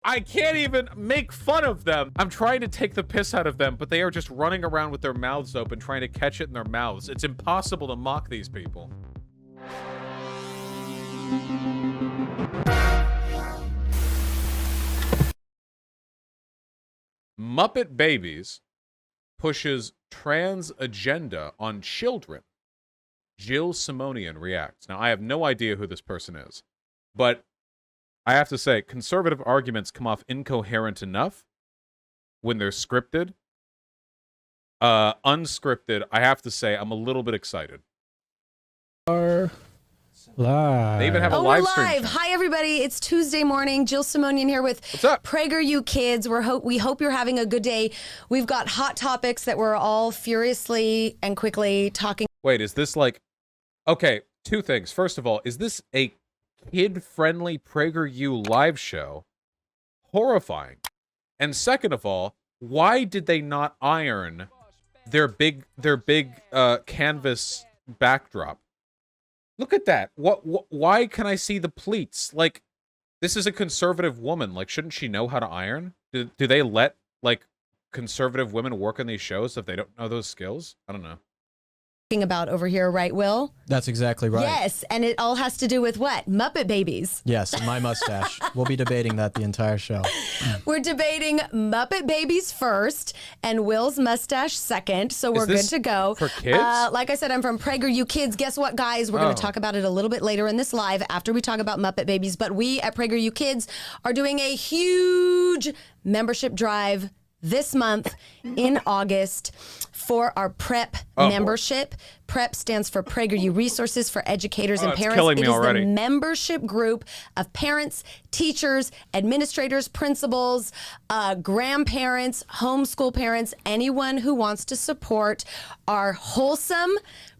I can't even make fun of them. I'm trying to take the piss out of them, but they are just running around with their mouths open, trying to catch it in their mouths. It's impossible to mock these people. Muppet Babies pushes trans agenda on children. Jill Simonian reacts. Now, I have no idea who this person is, but I have to say, conservative arguments come off incoherent enough when they're scripted. Unscripted, I have to say, I'm a little bit excited. Live. They even have a live stream. We're live. Hi, everybody. It's Tuesday morning. Jill Simonian here with What's up? PragerU Kids. We hope you're having a good day. We've got hot topics that we're all furiously and quickly talking. Wait, is this like... Okay, two things. First of all, is this a kid-friendly PragerU live show? Horrifying. And second of all, why did they not iron their big canvas backdrop? Look at that. Why can I see the pleats? Like, this is a conservative woman. Like, shouldn't she know how to iron? Do they let, like, conservative women work on these shows if they don't know those skills? I don't know. About over here, right, Will? That's exactly right. Yes, and it all has to do with what? Muppet Babies. Yes, my mustache. We'll be debating that the entire show. We're debating Muppet Babies first and Will's mustache second, so we're good to go. For kids? Like I said, I'm from PragerU Kids. Guess what, guys? We're going to talk about it a little bit later in this live after we talk about Muppet Babies, but we at PragerU Kids are doing a huge membership drive this month in August for our PrEP membership. PrEP stands for PragerU Resources for Educators and Parents. Killing me it is already. the membership group of parents, teachers, administrators, principals, grandparents, homeschool parents, anyone who wants to support our wholesome,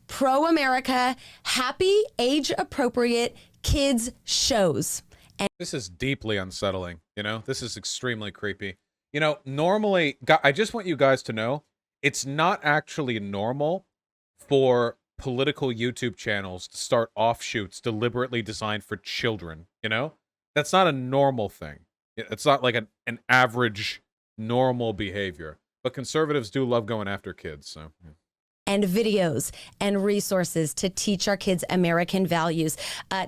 pro-America, happy, age-appropriate kids shows. And this is deeply unsettling, you know? This is extremely creepy. You know, normally, I just want you guys to know, it's not actually normal for political YouTube channels to start offshoots deliberately designed for children, you know? That's not a normal thing. It's not like an average, normal behavior. But conservatives do love going after kids, so... Yeah. And videos and resources to teach our kids American values.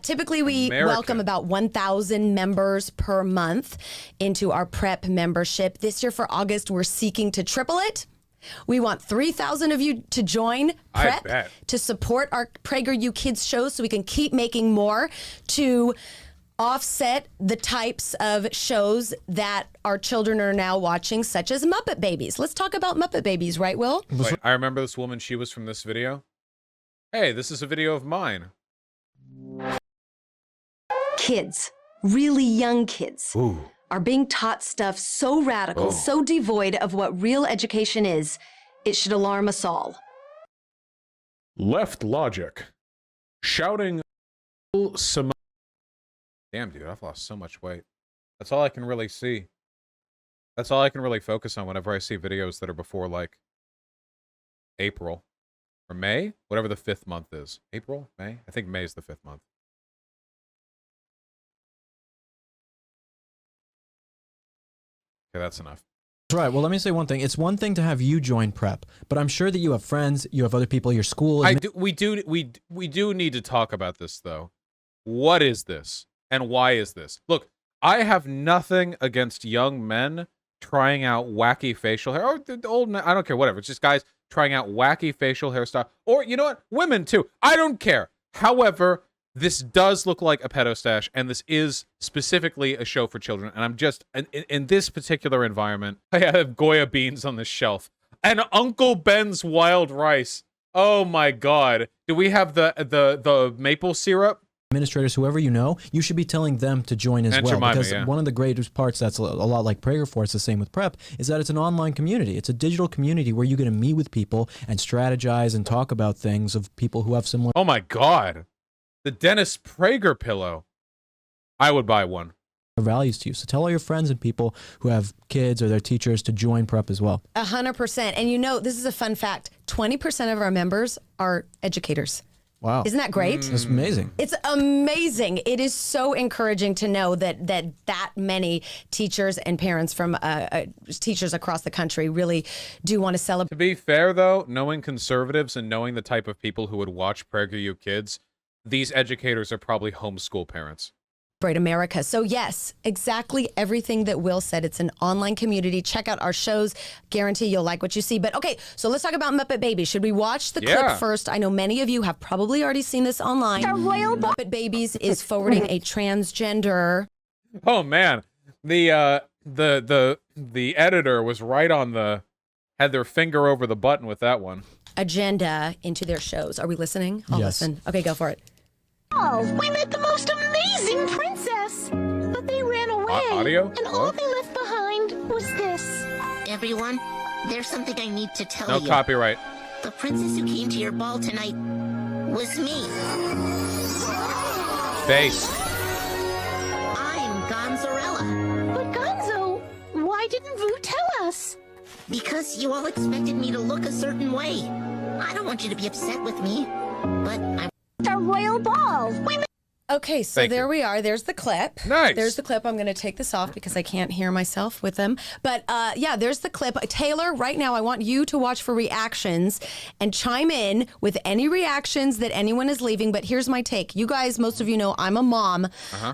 Typically, we welcome about 1,000 members per month into our PrEP membership. This year for August, we're seeking to triple it. We want 3,000 of you to join PrEP to support our PragerU Kids shows so we can keep making more to offset the types of shows that our children are now watching, such as Muppet Babies. Let's talk about Muppet Babies, right, Will? Wait, I remember this woman. She was from this video. Hey, this is a video of mine. Kids, really young kids, are being taught stuff so radical, so devoid of what real education is, it should alarm us all. Left logic. Shouting some... Damn, dude, I've lost so much weight. That's all I can really see. That's all I can really focus on whenever I see videos that are before, like, April. Or May? Whatever the 5th month is. April? May? I think May is the 5th month. Okay, that's enough. Right. Well, let me say one thing. It's one thing to have you join PrEP, but I'm sure that you have friends, you have other people at your school. We do need to talk about this, though. What is this? And why is this? Look, I have nothing against young men trying out wacky facial hair. Or old men, I don't care, whatever. It's just guys trying out wacky facial hairstyle. Or, you know what? Women, too. I don't care. However, this does look like a pedo stash, and this is specifically a show for children. And I'm just, in this particular environment, I have Goya beans on the shelf. And Uncle Ben's wild rice. Oh, my God. Do we have the maple syrup? Administrators, whoever you know, you should be telling them to join as well. Because one of the greatest parts that's a lot like Prager for, it's the same with PrEP, is that it's an online community. It's a digital community where you get to meet with people and strategize and talk about things of people who have similar... Oh my God. The Dennis Prager pillow. I would buy one. ...values to you. So tell all your friends and people who have kids or their teachers to join PrEP as well. 100%. And you know, this is a fun fact. 20% of our members are educators. Wow. Isn't that great? That's amazing. It's amazing. It is so encouraging to know that many teachers and parents from teachers across the country really do want to celebrate. To be fair, though, knowing conservatives and knowing the type of people who would watch PragerU Kids, these educators are probably homeschool parents. America. So yes, exactly everything that Will said. It's an online community. Check out our shows. Guarantee you'll like what you see. But okay, so let's talk about Muppet Babies. Should we watch the clip first? I know many of you have probably already seen this online. Muppet Babies is forwarding a transgender. Oh man, the editor was right on had their finger over the button with that one. Agenda into their shows. Are we listening? I'll listen. Okay, go for it. Oh, we met the most amazing princess, but they ran away. Audio? And all they left behind was this. Everyone, there's something I need to tell you. No copyright. The princess who came to your ball tonight was me. Bass. I'm Gonzarella. But Gonzo, why didn't Vu tell us? Because you all expected me to look a certain way. I don't want you to be upset with me, but I'm The royal ball. Okay, so there we are. There's the clip. Nice. There's the clip. I'm going to take this off because I can't hear myself with them. But yeah, there's the clip. Taylor, right now, I want you to watch for reactions and chime in with any reactions that anyone is leaving. But here's my take. You guys, most of you know I'm a mom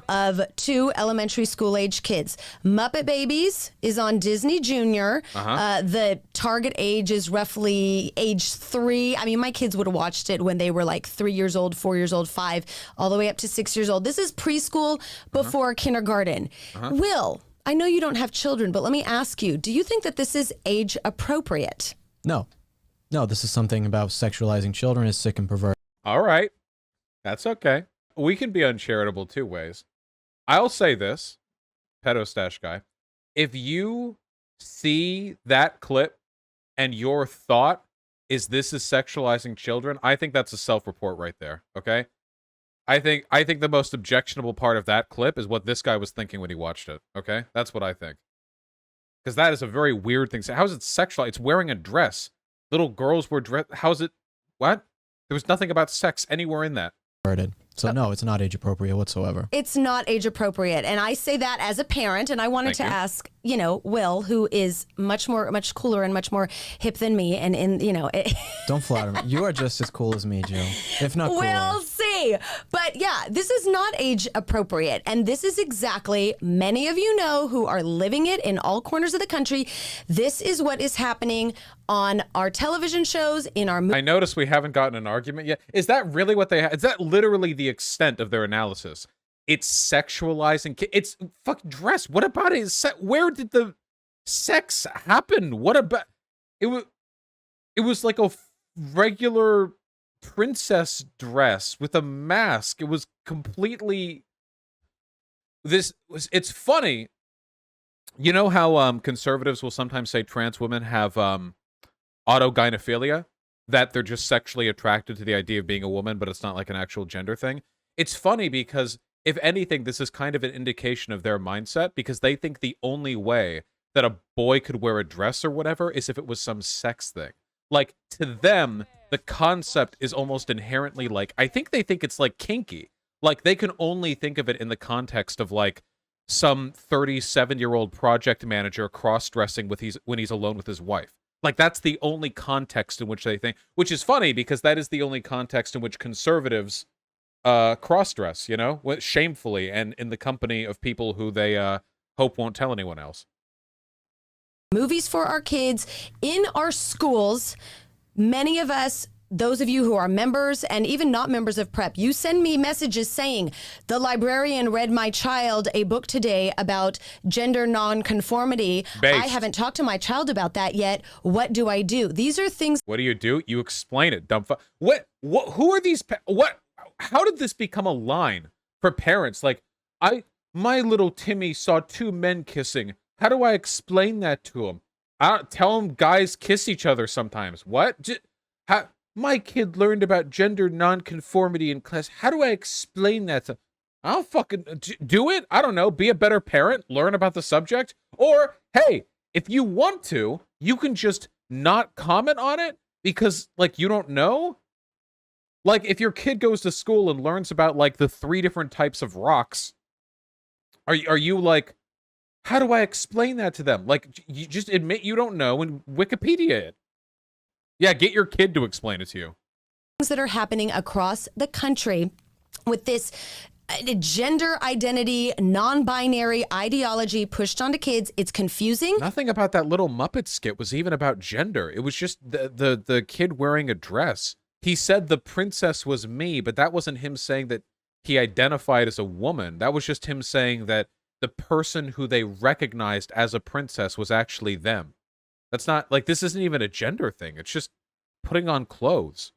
of 2 elementary school age kids. Muppet Babies is on Disney Junior. The target age is roughly age 3. I mean, my kids would have watched it when they were like 3 years old, 4 years old, 5, all the way up to 6 years old. This is preschool before kindergarten. Will, I know you don't have children, but let me ask you, do you think that this is age appropriate? No. No, this is something about sexualizing children is sick and perverted. All right. That's okay. We can be uncharitable 2 ways. I'll say this, pedo stash guy. If you see that clip and your thought is this is sexualizing children, I think that's a self-report right there, okay? I think the most objectionable part of that clip is what this guy was thinking when he watched it, okay? That's what I think. Because that is a very weird thing. How is it sexual? It's wearing a dress. Little girls wear dress. How's it? What? There was nothing about sex anywhere in that. So no, it's not age appropriate whatsoever. It's not age appropriate. And I say that as a parent, and I wanted to ask, Will, who is much cooler and much more hip than me, and Don't flatter me. You are just as cool as me, Jill. If not cooler. We'll see. But yeah, this is not age appropriate. And this is exactly, many of you know who are living it in all corners of the country. This is what is happening on our television shows, in our I noticed we haven't gotten an argument yet. Is that really what they is that literally the extent of their analysis? It's sexualizing it's fuck dress. What about it? Where did the sex happen? What about it was like a regular princess dress with a mask. It was completely it's funny. You know how conservatives will sometimes say trans women have autogynephilia, that they're just sexually attracted to the idea of being a woman, but it's not like an actual gender thing. It's funny because, if anything, this is kind of an indication of their mindset, because they think the only way that a boy could wear a dress or whatever is if it was some sex thing. Like, to them, the concept is almost inherently like, I think they think it's like kinky. Like, they can only think of it in the context of like some 37-year-old project manager cross-dressing when he's alone with his wife. Like, that's the only context in which they think, which is funny because that is the only context in which conservatives cross-dress, shamefully and in the company of people who they hope won't tell anyone else. Movies for our kids in our schools. Many of us, those of you who are members and even not members of PrEP, you send me messages saying, the librarian read my child a book today about gender nonconformity. I haven't talked to my child about that yet. What do I do? These are things. What do? You explain it, dumb fuck. Who are these? How did this become a line for parents? Like, my little Timmy saw 2 men kissing. How do I explain that to him? I don't tell him guys kiss each other sometimes. What? My kid learned about gender nonconformity in class. How do I explain that to... I don't fucking... Do it? I don't know. Be a better parent. Learn about the subject. Or, hey, if you want to, you can just not comment on it because, like, you don't know. Like, if your kid goes to school and learns about, like, the 3 different types of rocks, are you like, how do I explain that to them? Like, you just admit you don't know and Wikipedia it. Yeah, get your kid to explain it to you. Things that are happening across the country with this gender identity, non-binary ideology pushed onto kids. It's confusing. Nothing about that little Muppet skit was even about gender. It was just the kid wearing a dress. He said the princess was me, but that wasn't him saying that he identified as a woman. That was just him saying that the person who they recognized as a princess was actually them. That's not, like, this isn't even a gender thing. It's just putting on clothes.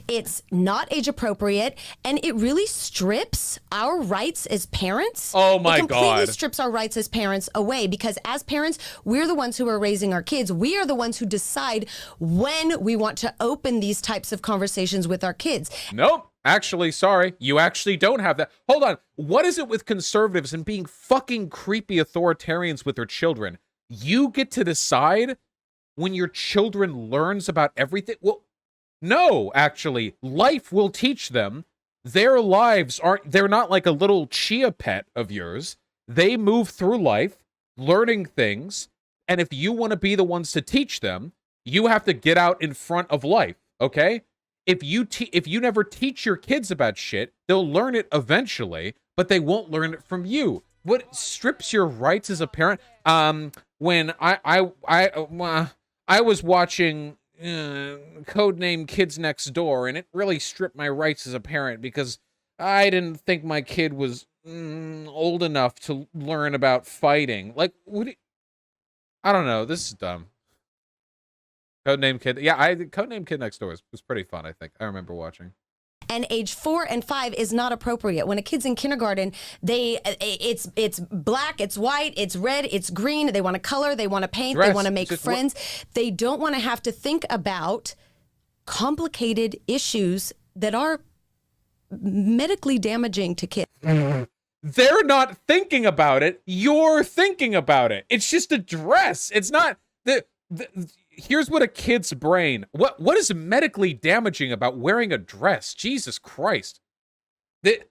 It's not age appropriate, and it really strips our rights as parents. Oh my God. It completely God. strips our rights as parents away, because as parents, we're the ones who are raising our kids. We are the ones who decide when we want to open these types of conversations with our kids. Nope. Actually, sorry. You actually don't have that. Hold on. What is it with conservatives and being fucking creepy authoritarians with their children? You get to decide when your children learns about everything? Well, no, actually, life will teach them. Their lives they're not like a little chia pet of yours. They move through life, learning things, and if you want to be the ones to teach them, you have to get out in front of life, okay? If you never teach your kids about shit, they'll learn it eventually, but they won't learn it from you. What strips your rights as a parent? When I was watching Codename Kids Next Door, and it really stripped my rights as a parent because I didn't think my kid was old enough to learn about fighting. Like, I don't know. This is dumb. Codename Kid. Yeah, Codename Kid Next Door was pretty fun, I think. I remember watching. And age 4 and 5 is not appropriate. When a kid's in kindergarten, it's black, it's white, it's red, it's green. They want to color, they want to paint, they want to make friends. They don't want to have to think about complicated issues that are medically damaging to kids. They're not thinking about it. You're thinking about it. It's just a dress. It's not here's what a kid's brain. What is medically damaging about wearing a dress? Jesus Christ.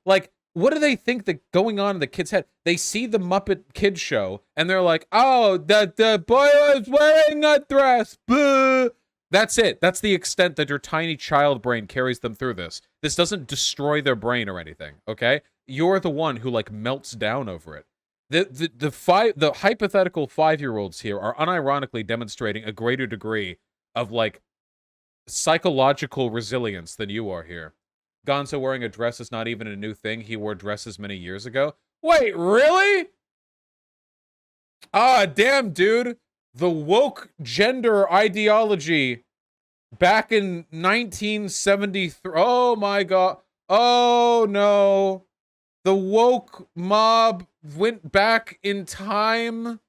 What do they think that going on in the kid's head? They see the Muppet Kids show and they're like, "Oh, the boy was wearing a dress." Boo. That's it. That's the extent that your tiny child brain carries them through this. This doesn't destroy their brain or anything, okay? You're the one who melts down over it. The hypothetical 5-year-olds here are unironically demonstrating a greater degree of psychological resilience than you are here. Gonzo wearing a dress is not even a new thing. He wore dresses many years ago. Wait, really? Ah, damn, dude. The woke gender ideology back in 1973. Oh my God. Oh no. The woke mob went back in time,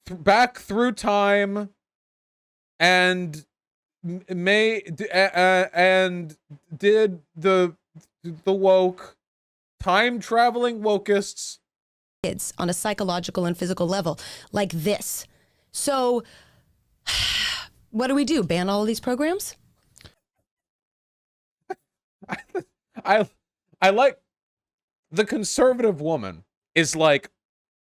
back through time, and did the woke time traveling wokeists kids on a psychological and physical level like this. So what do? Ban all of these programs? I like the conservative woman is like,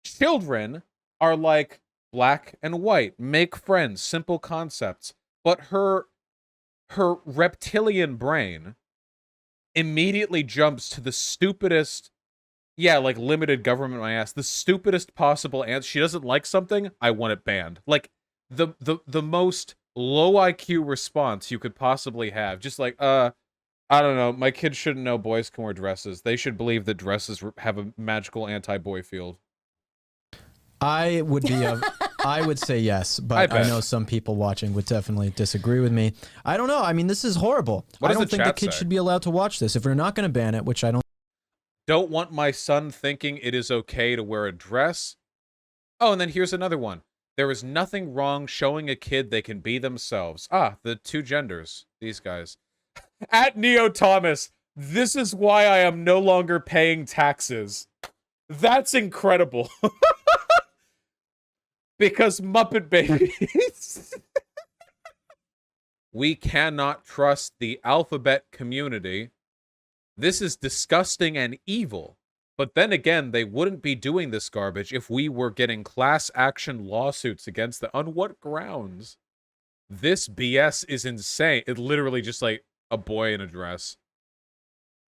children are like black and white, make friends, simple concepts. But her reptilian brain immediately jumps to the stupidest, limited government, my ass, the stupidest possible answer. She doesn't like something, I want it banned. Like the most low IQ response you could possibly have. Just I don't know. My kids shouldn't know boys can wear dresses. They should believe that dresses have a magical anti-boy field. I would say yes, but I know some people watching would definitely disagree with me. I don't know. I mean, this is horrible. I don't think the kids should be allowed to watch this. If we're not going to ban it, which I don't want my son thinking it is okay to wear a dress. Oh, and then here's another one. There is nothing wrong showing a kid they can be themselves. Ah, the 2 genders. These guys. At Neo Thomas, this is why I am no longer paying taxes. That's incredible. Because Muppet Babies. We cannot trust the alphabet community. This is disgusting and evil. But then again, they wouldn't be doing this garbage if we were getting class action lawsuits against them. On what grounds? This BS is insane. It literally just like a boy in a dress.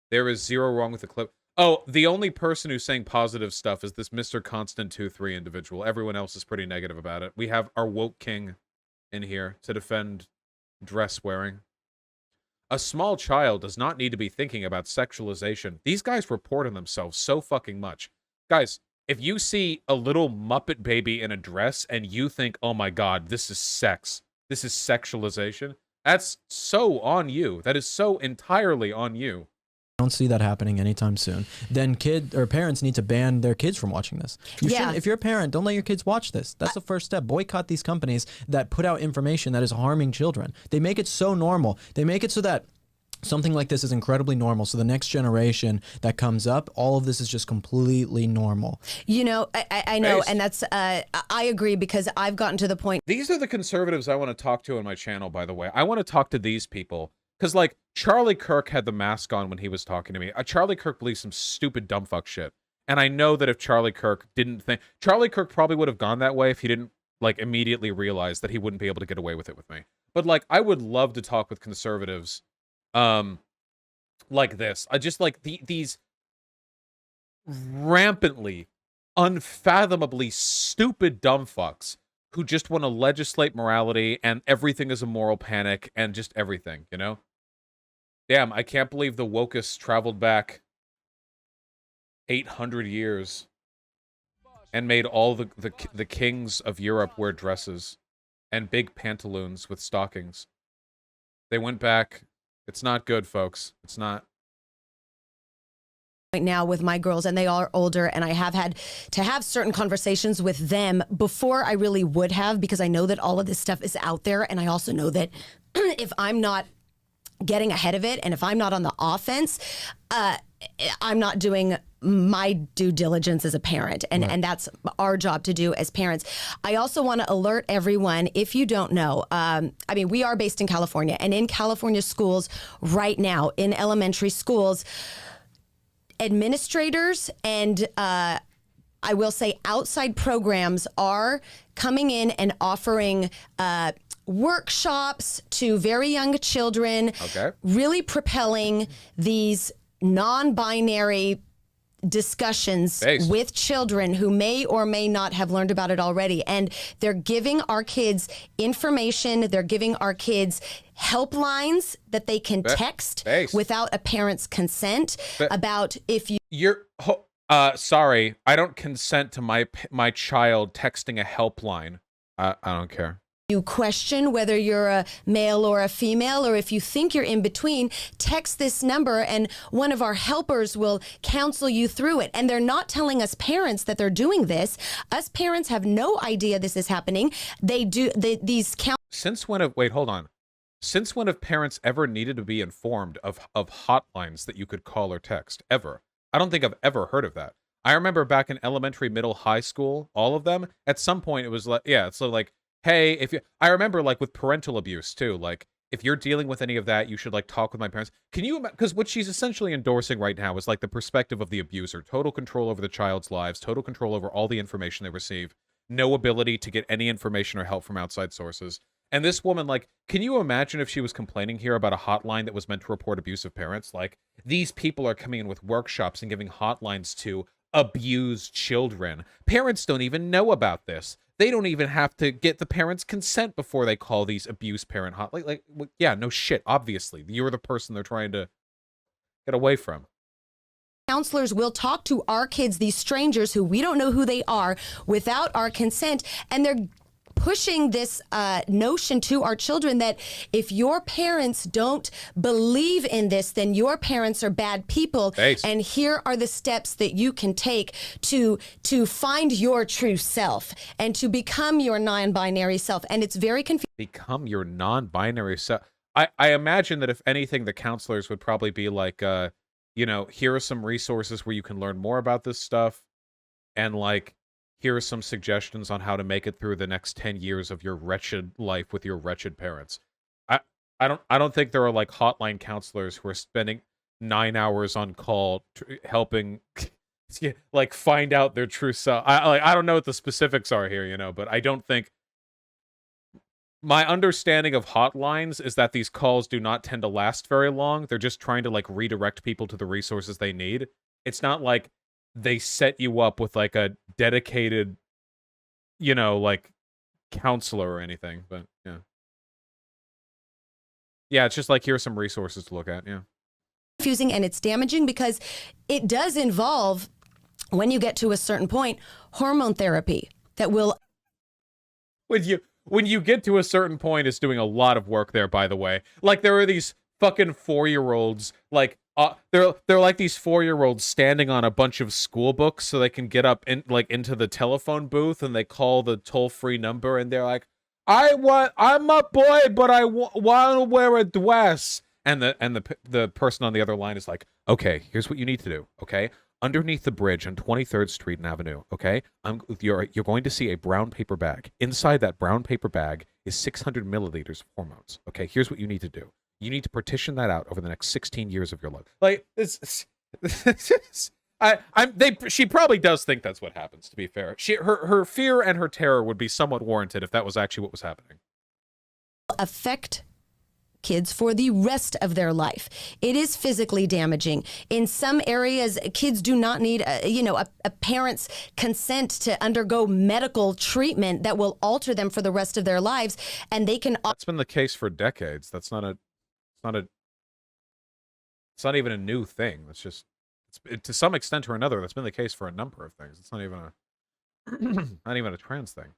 There is zero wrong with the clip. Oh, the only person who's saying positive stuff is this Mr. Constant 2-3 individual. Everyone else is pretty negative about it. We have our woke king in here to defend dress wearing. A small child does not need to be thinking about sexualization. These guys report on themselves so fucking much. Guys, if you see a little Muppet baby in a dress and you think, oh my god, this is sex, this is sexualization, that's so on you. That is so entirely on you. I don't see that happening anytime soon. Then parents need to ban their kids from watching this. If you're a parent, don't let your kids watch this. That's the first step. Boycott these companies that put out information that is harming children. They make it so normal. They make it so that something like this is incredibly normal. So the next generation that comes up, all of this is just completely normal. You know, I know, and that's, I agree, because I've gotten to the point. These are the conservatives I want to talk to on my channel, by the way. I want to talk to these people. Because, like, Charlie Kirk had the mask on when he was talking to me. Charlie Kirk believes some stupid dumb fuck shit. And I know that if Charlie Kirk didn't think... Charlie Kirk probably would have gone that way if he didn't, like, immediately realize that he wouldn't be able to get away with it with me. But, like, I would love to talk with conservatives like this. I just, like, these rampantly, unfathomably stupid dumb fucks who just want to legislate morality and everything is a moral panic and just everything, you know? Damn, I can't believe the wokest traveled back 800 years and made all the kings of Europe wear dresses and big pantaloons with stockings. They went back. It's not good, folks. It's not. Right now with my girls, and they are older, and I have had to have certain conversations with them before I really would have, because I know that all of this stuff is out there, and I also know that if I'm not getting ahead of it and if I'm not on the offense, I'm not doing my due diligence as a parent, and that's our job to do as parents. I also want to alert everyone, if you don't know, I mean, we are based in California, and in California schools right now, in elementary schools, administrators and I will say outside programs are coming in and offering workshops to very young children, really propelling these non-binary discussions with children who may or may not have learned about it already. And they're giving our kids information. They're giving our kids helplines that they can text without a parent's consent about if you're sorry, I don't consent to my child texting a helpline. I don't care. You question whether you're a male or a female, or if you think you're in between, text this number and one of our helpers will counsel you through it. And they're not telling us parents that they're doing this. Us parents have no idea this is happening. Since when wait, hold on. Since when have parents ever needed to be informed of hotlines that you could call or text? Ever? I don't think I've ever heard of that. I remember back in elementary, middle, high school, all of them, at some point it was like, yeah, so like, hey, I remember like with parental abuse too, like if you're dealing with any of that, you should like talk with my parents. Can you, because what she's essentially endorsing right now is like the perspective of the abuser, total control over the child's lives, total control over all the information they receive, no ability to get any information or help from outside sources. And this woman, like, can you imagine if she was complaining here about a hotline that was meant to report abusive parents? Like, these people are coming in with workshops and giving hotlines to abused children. Parents don't even know about this. They don't even have to get the parents' consent before they call these abuse parent hotlines. Like, yeah, no shit, obviously. You're the person they're trying to get away from. Counselors will talk to our kids, these strangers who we don't know who they are, without our consent, and they're pushing this notion to our children that if your parents don't believe in this, then your parents are bad people. And here are the steps that you can take to find your true self and to become your non-binary self. And it's very confusing. Become your non-binary self. I imagine that if anything, the counselors would probably be like, you know, here are some resources where you can learn more about this stuff, and like, here are some suggestions on how to make it through the next 10 years of your wretched life with your wretched parents. I don't think there are like hotline counselors who are spending 9 hours on call helping like find out their true self. I don't know what the specifics are here, you know, but I don't think. My understanding of hotlines is that these calls do not tend to last very long. They're just trying to like redirect people to the resources they need. It's not like they set you up with like a dedicated, you know, like counselor or anything, but yeah. Yeah, it's just like, here's some resources to look at, yeah. Confusing, and it's damaging because it does involve, when you get to a certain point, hormone therapy that will... When you get to a certain point, it's doing a lot of work there, by the way. Like, there are these fucking 4-year-olds, like, they're like these 4-year-olds standing on a bunch of school books so they can get up into the telephone booth, and they call the toll-free number, and they're like, I'm a boy, but I want to wear a dress. And the person on the other line is like, okay, here's what you need to do, okay? Underneath the bridge on 23rd Street and Avenue, okay? You're going to see a brown paper bag. Inside that brown paper bag is 600 milliliters of hormones, okay? Here's what you need to do. You need to partition that out over the next 16 years of your life. Like, she probably does think that's what happens, to be fair. Her fear and her terror would be somewhat warranted if that was actually what was happening. Affect kids for the rest of their life. It is physically damaging. In some areas, kids do not need a parent's consent to undergo medical treatment that will alter them for the rest of their lives, and they can... That's been the case for decades. It's not even a new thing. That's just, to some extent or another, that's been the case for a number of things. It's not even a trans thing.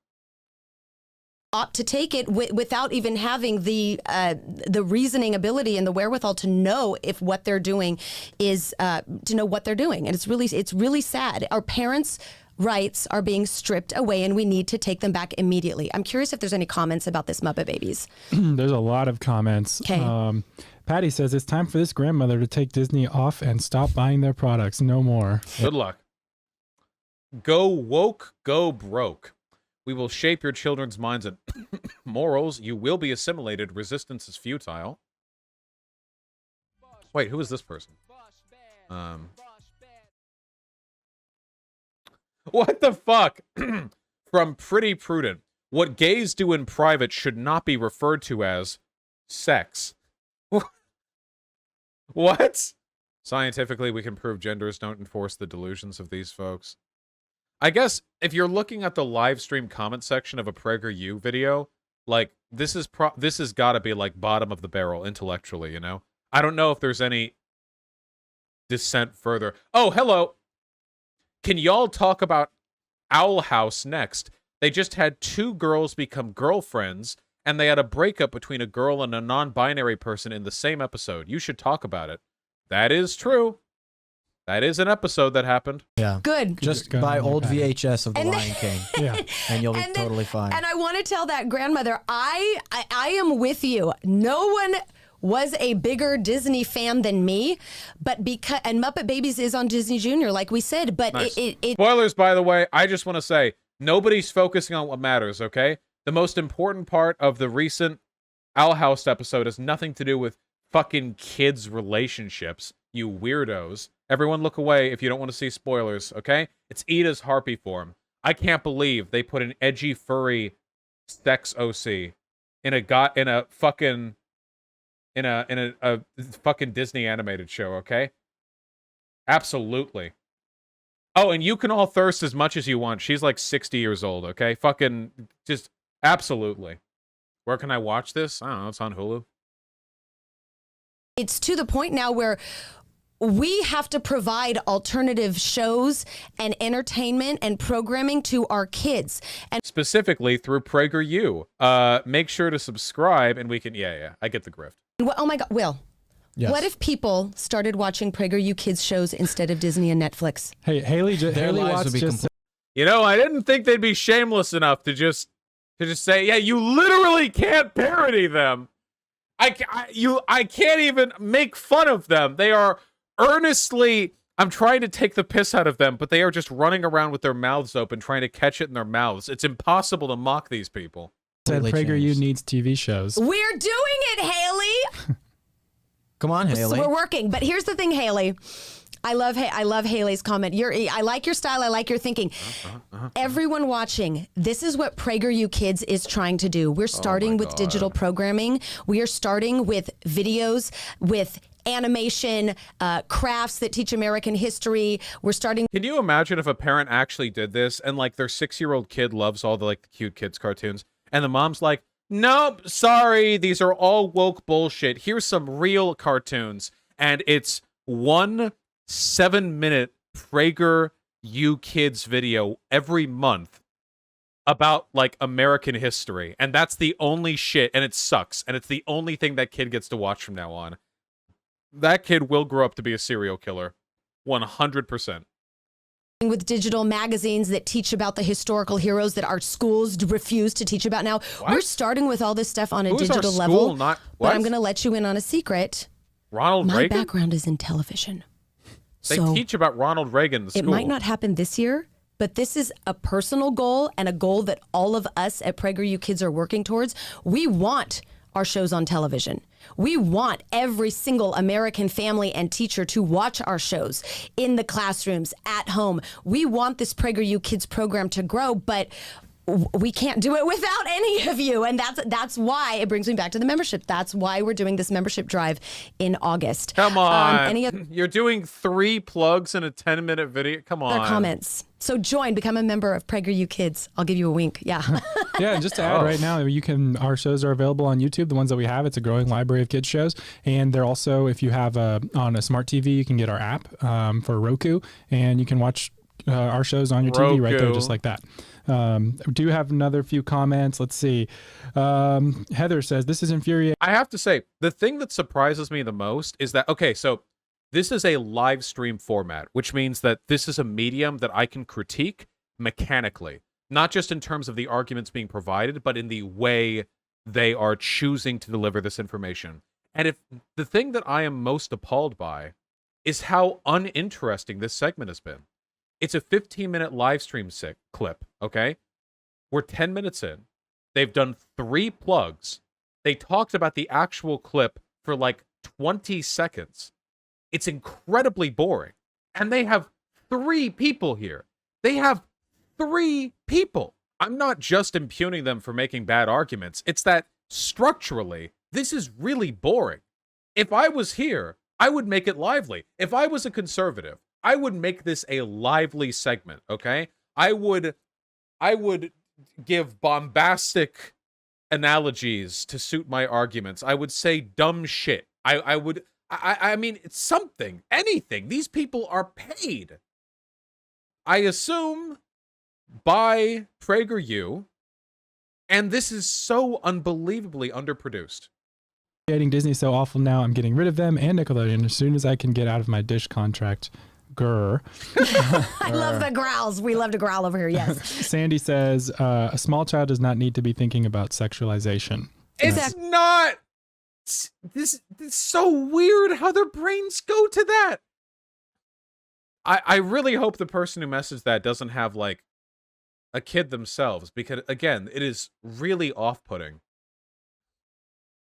Ought to take it without even having the reasoning ability and the wherewithal to know if what they're doing is to know what they're doing, and it's really sad. Our parents' rights are being stripped away, and we need to take them back immediately. I'm curious if there's any comments about this, Muppet Babies. There's a lot of comments. Okay. Patty says it's time for this grandmother to take Disney off and stop buying their products. No more. Good luck. Go woke, go broke. We will shape your children's minds and morals. You will be assimilated. Resistance is futile. Wait, who is this person? What the fuck? From Pretty Prudent. What gays do in private should not be referred to as sex. What? Scientifically, we can prove genders don't enforce the delusions of these folks. I guess if you're looking at the live stream comment section of a PragerU video, like, this has got to be like bottom of the barrel intellectually, you know? I don't know if there's any dissent further. Oh, hello. Can y'all talk about Owl House next? They just had 2 girls become girlfriends, and they had a breakup between a girl and a non-binary person in the same episode. You should talk about it. That is true. That is an episode that happened. Yeah. Good. Just buy old VHS of The Lion King. Yeah. And you'll be totally fine. And I want to tell that grandmother, I am with you. No one was a bigger Disney fan than me, but and Muppet Babies is on Disney Junior, like we said, but nice. it Spoilers, by the way. I just want to say, nobody's focusing on what matters, okay? The most important part of the recent Owl House episode has nothing to do with fucking kids' relationships, you weirdos. Everyone look away if you don't want to see spoilers, okay? It's Ida's harpy form. I can't believe they put an edgy, furry sex OC in a fucking Disney animated show, okay? Absolutely. Oh, and you can all thirst as much as you want. She's like 60 years old, okay? Fucking just absolutely. Where can I watch this? I don't know. It's on Hulu. It's to the point now where we have to provide alternative shows and entertainment and programming to our kids. And specifically through PragerU. Make sure to subscribe and we can... Yeah, I get the grift. Oh my God, Will. Yes. What if people started watching PragerU kids shows instead of Disney and Netflix? Hey, Haley Watts just... You know, I didn't think they'd be shameless enough to just say, yeah, you literally can't parody them. I can't even make fun of them. They are earnestly, I'm trying to take the piss out of them, but they are just running around with their mouths open, trying to catch it in their mouths. It's impossible to mock these people. Said PragerU needs TV shows. We're doing it, Haley. Come on, Haley. So we're working. But here's the thing, Haley. I love Haley's comment. I like your style. I like your thinking. Everyone watching, this is what PragerU Kids is trying to do. We're starting with digital programming. We are starting with videos, with animation, crafts that teach American history. We're starting. Can you imagine if a parent actually did this and like their 6-year-old kid loves all the like the cute kids cartoons and the mom's like, nope, sorry, these are all woke bullshit. Here's some real cartoons. And it's 1 7-minute PragerU Kids video every month about like American history. And that's the only shit. And it sucks. And it's the only thing that kid gets to watch from now on. That kid will grow up to be a serial killer. 100%. With digital magazines that teach about the historical heroes that our schools refuse to teach about now. What? We're starting with all this stuff on a Who is digital our school level. not, but I'm going to let you in on a secret. Ronald My Reagan? background is in television. They teach about Ronald Reagan in the school. It might not happen this year, but this is a personal goal and a goal that all of us at PragerU Kids are working towards. We want our shows on television. We want every single American family and teacher to watch our shows in the classrooms, at home. We want this PragerU Kids program to grow, but we can't do it without any of you. And that's why it brings me back to the membership. That's why we're doing this membership drive in August. Come on. You're doing 3 plugs in a 10-minute video. Come on. Other comments. So become a member of PragerU Kids. I'll give you a wink. Yeah. Yeah, and just to add right now, our shows are available on YouTube. The ones that we have, it's a growing library of kids shows. And they're also, if you have on a smart TV, you can get our app for Roku, and you can watch our shows on your TV right there, just like that. We do have another few comments. Let's see. Heather says, this is infuriating. I have to say, the thing that surprises me the most is that, okay, so this is a live stream format, which means that this is a medium that I can critique mechanically, not just in terms of the arguments being provided, but in the way they are choosing to deliver this information. And if the thing that I am most appalled by is how uninteresting this segment has been. It's a 15-minute live stream clip, okay? We're 10 minutes in. They've done 3 plugs. They talked about the actual clip for like 20 seconds. It's incredibly boring. And they have 3 people here. They have 3 people. I'm not just impugning them for making bad arguments. It's that structurally, this is really boring. If I was here, I would make it lively. If I was a conservative, I would make this a lively segment, okay? I would give bombastic analogies to suit my arguments. I would say dumb shit. I mean, it's something, anything. These people are paid, I assume, by PragerU, and this is so unbelievably underproduced. Disney is so awful now. I'm getting rid of them and Nickelodeon as soon as I can get out of my Dish contract. Grr. I love the growls. We love to growl over here, yes. Sandy says, a small child does not need to be thinking about sexualization. It's not. This is so weird how their brains go to that. I really hope the person who messaged that doesn't have, like, a kid themselves, because, again, it is really off-putting.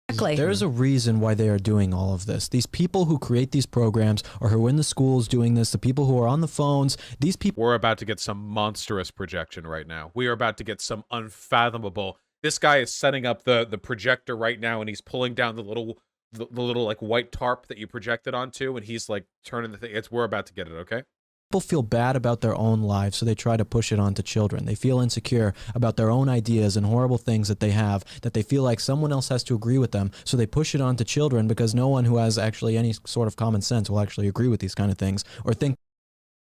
Exactly. There's a reason why they are doing all of this. These people who create these programs, or who are in the schools doing this, the people who are on the phones, these people... We're about to get some monstrous projection right now. We are about to get some unfathomable... This guy is setting up the projector right now, and he's pulling down the little like white tarp that you projected onto, and he's like turning the thing. We're about to get it, okay? People feel bad about their own lives, so they try to push it onto children. They feel insecure about their own ideas and horrible things that they have, that they feel like someone else has to agree with them, so they push it onto children because no one who has actually any sort of common sense will actually agree with these kind of things or think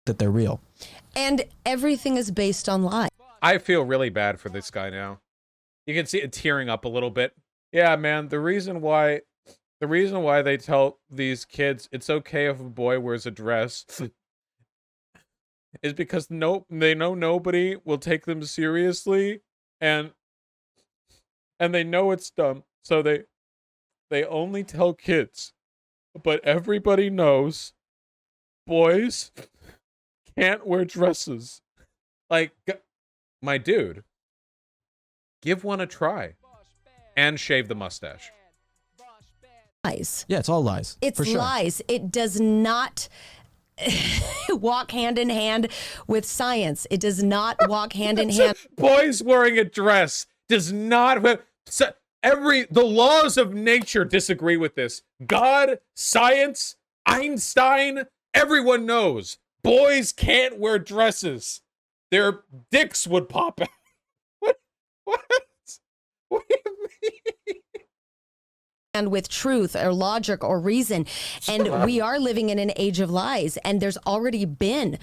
that they're real. And everything is based on lies. I feel really bad for this guy now. You can see it tearing up a little bit. Yeah, man, the reason why they tell these kids it's okay if a boy wears a dress is because they know nobody will take them seriously, and they know it's dumb, so they only tell kids. But everybody knows boys can't wear dresses. Like, my dude, give one a try and shave the mustache. lies. Yeah, it's all lies. It's for sure. lies. It does not walk hand in hand with science. It does not walk hand in hand. Boys wearing a dress does not. The laws of nature disagree with this. God, science, Einstein, everyone knows boys can't wear dresses. Their dicks would pop out. What? What do you mean? And with truth or logic or reason. And we are living in an age of lies. And there's already been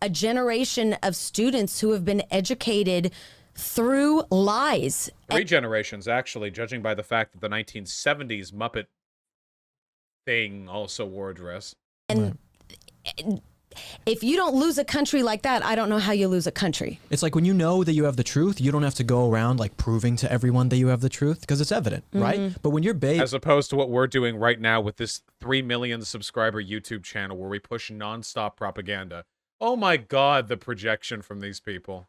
a generation of students who have been educated through lies. 3 generations, actually, judging by the fact that the 1970s Muppet thing also wore a dress. And if you don't lose a country like that, I don't know how you lose a country. It's like when you know that you have the truth, you don't have to go around like proving to everyone that you have the truth because it's evident, right? But when you're as opposed to what we're doing right now with this 3 million subscriber YouTube channel where we push nonstop propaganda. Oh my God, the projection from these people.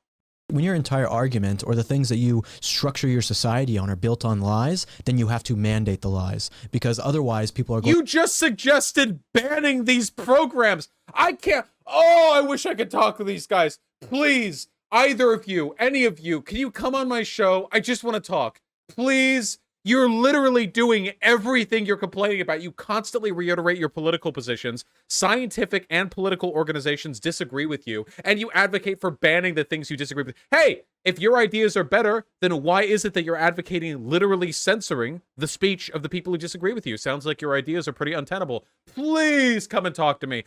When your entire argument or the things that you structure your society on are built on lies, then you have to mandate the lies because otherwise people are going. You just suggested banning these programs. I can't. Oh, I wish I could talk to these guys. Please, either of you, any of you, can you come on my show? I just want to talk. Please. You're literally doing everything you're complaining about. You constantly reiterate your political positions. Scientific and political organizations disagree with you, and you advocate for banning the things you disagree with. Hey, if your ideas are better, then why is it that you're advocating literally censoring the speech of the people who disagree with you? Sounds like your ideas are pretty untenable. Please come and talk to me.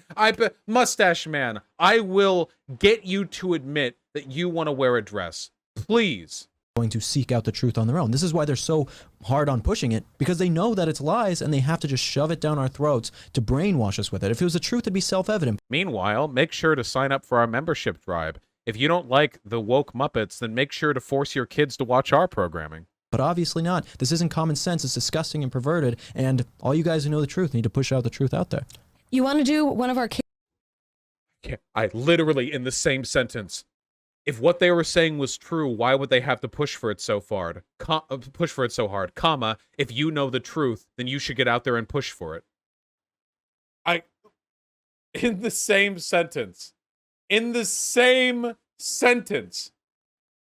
Mustache Man, I will get you to admit that you want to wear a dress. Please. Going to seek out the truth on their own. This is why they're so hard on pushing it, because they know that it's lies and they have to just shove it down our throats to brainwash us with it. If it was the truth, it'd be self-evident. Meanwhile, make sure to sign up for our membership tribe. If you don't like the woke Muppets, then make sure to force your kids to watch our programming. But obviously not. This isn't common sense. It's disgusting and perverted, and all you guys who know the truth need to push out the truth out there. You want to do one of our kids? Yeah, I literally, in the same sentence. If what they were saying was true, why would they have to push for it so hard? Comma, if you know the truth, then you should get out there and push for it. In the same sentence.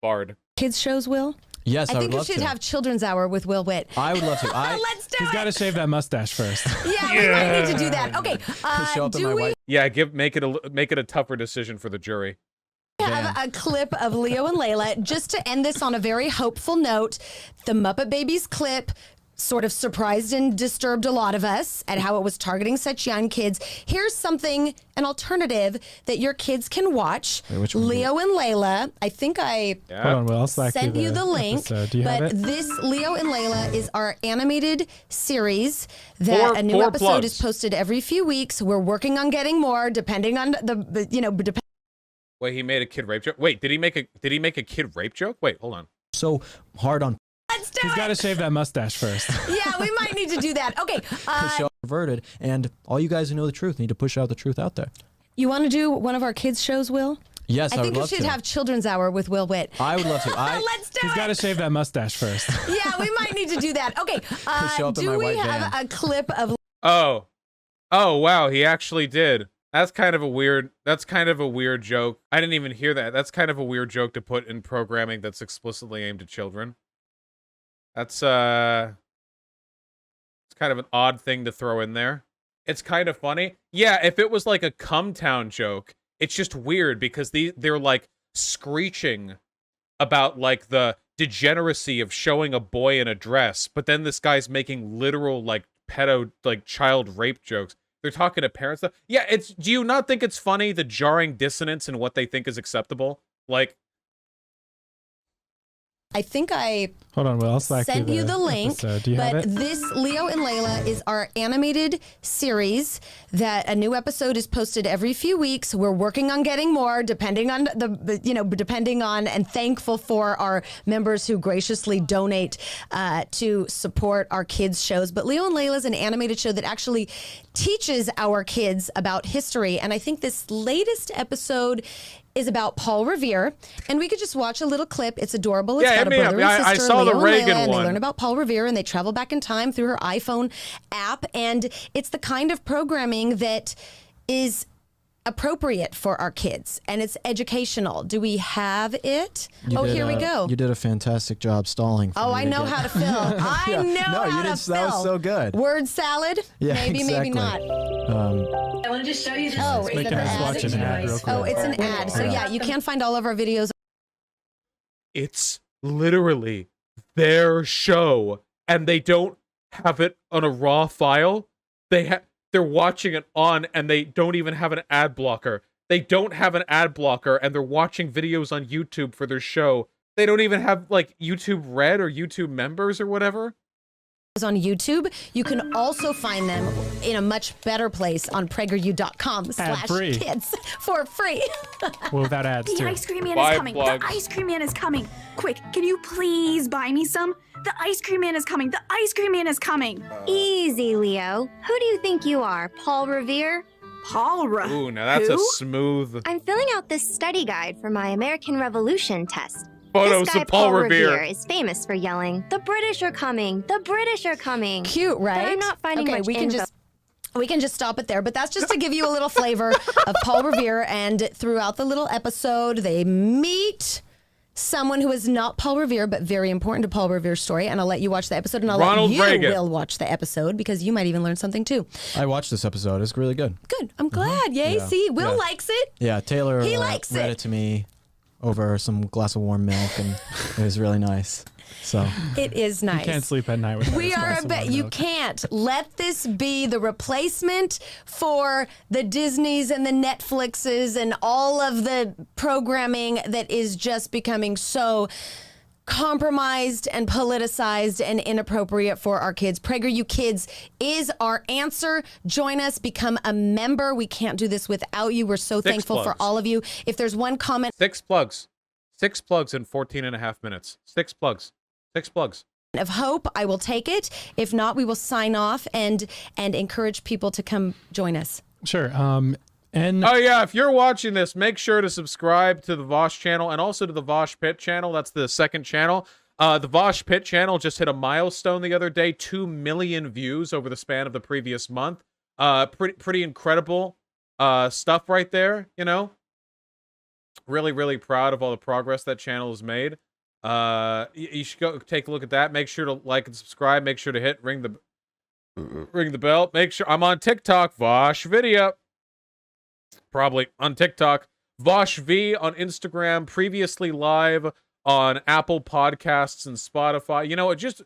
Bard. Kids shows, Will? Yes, I would love to. think you should have Children's Hour with Will Witt. I would love to. Let's do it. He's got to shave that mustache first. Yeah, we might need to do that. Okay. Yeah, make it a tougher decision for the jury. Have a clip of Leo and Layla just to end this on a very hopeful note. The Muppet Babies clip sort of surprised and disturbed a lot of us at how it was targeting such young kids. Here's something, an alternative that your kids can watch. Wait, Leo and Layla. I think I Hold on, Will, I'll sent you the link. Do you have but it? this Leo and Layla is our animated series that a new four episode plugs. is posted every few weeks. We're working on getting more, depending on Wait, he made a kid rape joke? Wait, did he make a kid rape joke? Wait, hold on. So hard on. Let's do He's it. got to shave that mustache first. Yeah, we might need to do that. Okay. Push out perverted, and all you guys who know the truth need to push out the truth out there. You want to do one of our kids' shows, Will? Yes, I would think you love should to. have Children's Hour with Will Witt. I would love to. Let's do He's it. got to shave that mustache first. Yeah, we might need to do that. Okay. show up in my Do we white have van. a clip of Oh, wow, he actually did. That's kind of a weird joke. I didn't even hear that. That's kind of a weird joke to put in programming that's explicitly aimed at children. That's it's kind of an odd thing to throw in there. It's kind of funny. Yeah, if it was like a Cumtown joke, it's just weird because they're like screeching about like the degeneracy of showing a boy in a dress, but then this guy's making literal like child rape jokes. They're talking to parents. Yeah, do you not think it's funny, the jarring dissonance in what they think is acceptable? Like, I think I Hold on, Will, I'll slack sent you the link. episode. Do you have But it? this Leo and Layla is our animated series that a new episode is posted every few weeks. We're working on getting more, depending on and thankful for our members who graciously donate to support our kids' shows. But Leo and Layla is an animated show that actually teaches our kids about history. And I think this latest episode is about Paul Revere, and we could just watch a little clip. It's adorable. It's got a brother and I sister, saw Leo the and Reagan Layla, and they one. learn about Paul Revere, and they travel back in time through her iPhone app, and it's the kind of programming that is appropriate for our kids, and it's educational. Do we have it? Here we go. You did a fantastic job stalling. I know how to fill. I know how to fill. That was so good. Word salad? Yeah, maybe, exactly. maybe not. I wanted to show you this. Oh, is that the Watch an ad real quick. Oh, it's an ad. So yeah, you can find all of our videos. It's literally their show, and they don't have it on a raw file. They're watching it on, and they don't even have an ad blocker. They don't have an ad blocker, and they're watching videos on YouTube for their show. They don't even have, like, YouTube Red or YouTube Members or whatever. On YouTube. You can also find them in a much better place on PragerU.com/kids for free. Well, without ads, The too. ice cream man Buy is coming. plugs. The ice cream man is coming. Quick, can you please buy me some? The ice cream man is coming. The ice cream man is coming. Easy, Leo. Who do you think you are, Paul Revere? Ooh, now that's a smooth I'm filling out this study guide for my American Revolution test. photos This guy, of Paul Revere. is famous for yelling, "The British are coming! The British are coming!" Cute, right? But I'm not finding okay, much we can info. just stop it there, but that's just to give you a little flavor of Paul Revere. And throughout the little episode, they meet someone who is not Paul Revere, but very important to Paul Revere's story. And I'll let you watch the episode, and I'll Ronald let you Reagan. will watch the episode, because you might even learn something too. I watched this episode. It's really good. Good. I'm glad. Yay. Yeah. See, Will Yeah. likes it. Yeah, Taylor He likes read it. it to me over some glass of warm milk, and it was really nice. So It is nice. You can't sleep at night with We that. are a bit. You can't let this be the replacement for the Disneys and the Netflixes and all of the programming that is just becoming so compromised and politicized and inappropriate for our kids. PragerU Kids is our answer. Join us, become a member. We can't do this without you. We're so thankful for plugs. all of you. If there's one comment 6 plugs. 6 plugs in 14 and a half minutes. 6 plugs. 6 plugs. of hope, I will take it. If not, we will sign off and encourage people to come join us. Sure. And Oh yeah, if you're watching this, make sure to subscribe to the Vosh channel and also to the Vosh Pit channel. That's the second channel. The Vosh Pit channel just hit a milestone the other day, 2 million views over the span of the previous month. Pretty incredible stuff right there, you know. Really, really proud of all the progress that channel has made. You should go take a look at that. Make sure to like and subscribe. Make sure to ring the bell. Make sure I'm on TikTok, Vosh Video. Probably on TikTok, Vosh V on Instagram, previously live on Apple Podcasts and Spotify. You know what? Just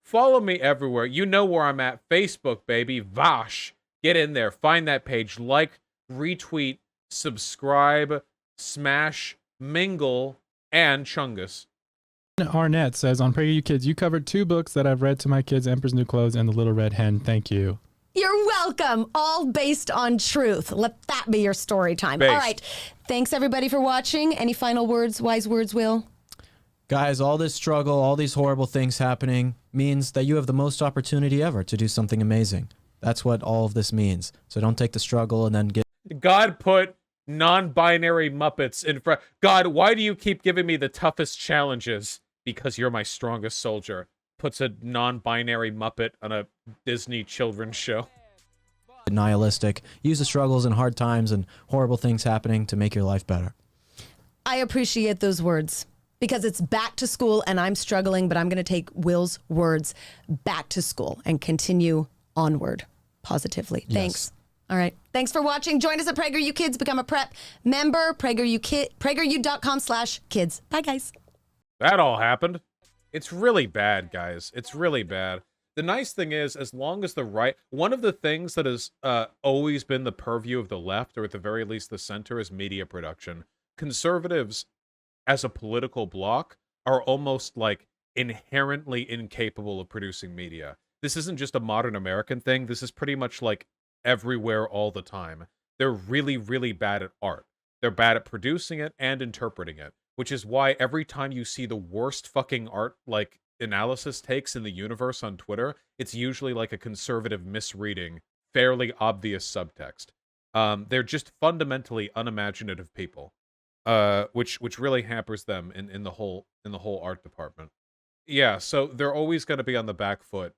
follow me everywhere. You know where I'm at. Facebook, baby. Vosh. Get in there. Find that page. Like, retweet, subscribe, smash, mingle, and chungus. Arnett says, on PragerU Kids, you covered 2 books that I've read to my kids, Emperor's New Clothes and The Little Red Hen. Thank you. You're welcome. All based on truth. Let that be your story time. Based. All right. Thanks, everybody, for watching. Any final words, wise words, Will? Guys, all this struggle, all these horrible things happening means that you have the most opportunity ever to do something amazing. That's what all of this means. So don't take the struggle and then get... God put non-binary Muppets in front. God, why do you keep giving me the toughest challenges? Because you're my strongest soldier. Puts a non-binary Muppet on a Disney children's show. nihilistic. Use the struggles and hard times and horrible things happening to make your life better. I appreciate those words because it's back to school and I'm struggling, but I'm going to take Will's words back to school and continue onward positively. Yes. Thanks. All right. Thanks for watching. Join us at PragerU Kids. Become a prep member. PragerU.com/kids. Bye, guys. That all happened. It's really bad, guys. It's really bad. The nice thing is, as long as the right... One of the things that has always been the purview of the left, or at the very least the center, is media production. Conservatives, as a political bloc, are almost like inherently incapable of producing media. This isn't just a modern American thing. This is pretty much like everywhere all the time. They're really, really bad at art. They're bad at producing it and interpreting it, which is why every time you see the worst fucking art, like, analysis takes in the universe on Twitter, it's usually like a conservative misreading, fairly obvious subtext. They're just fundamentally unimaginative people. which really hampers them in the whole art department. Yeah, so they're always going to be on the back foot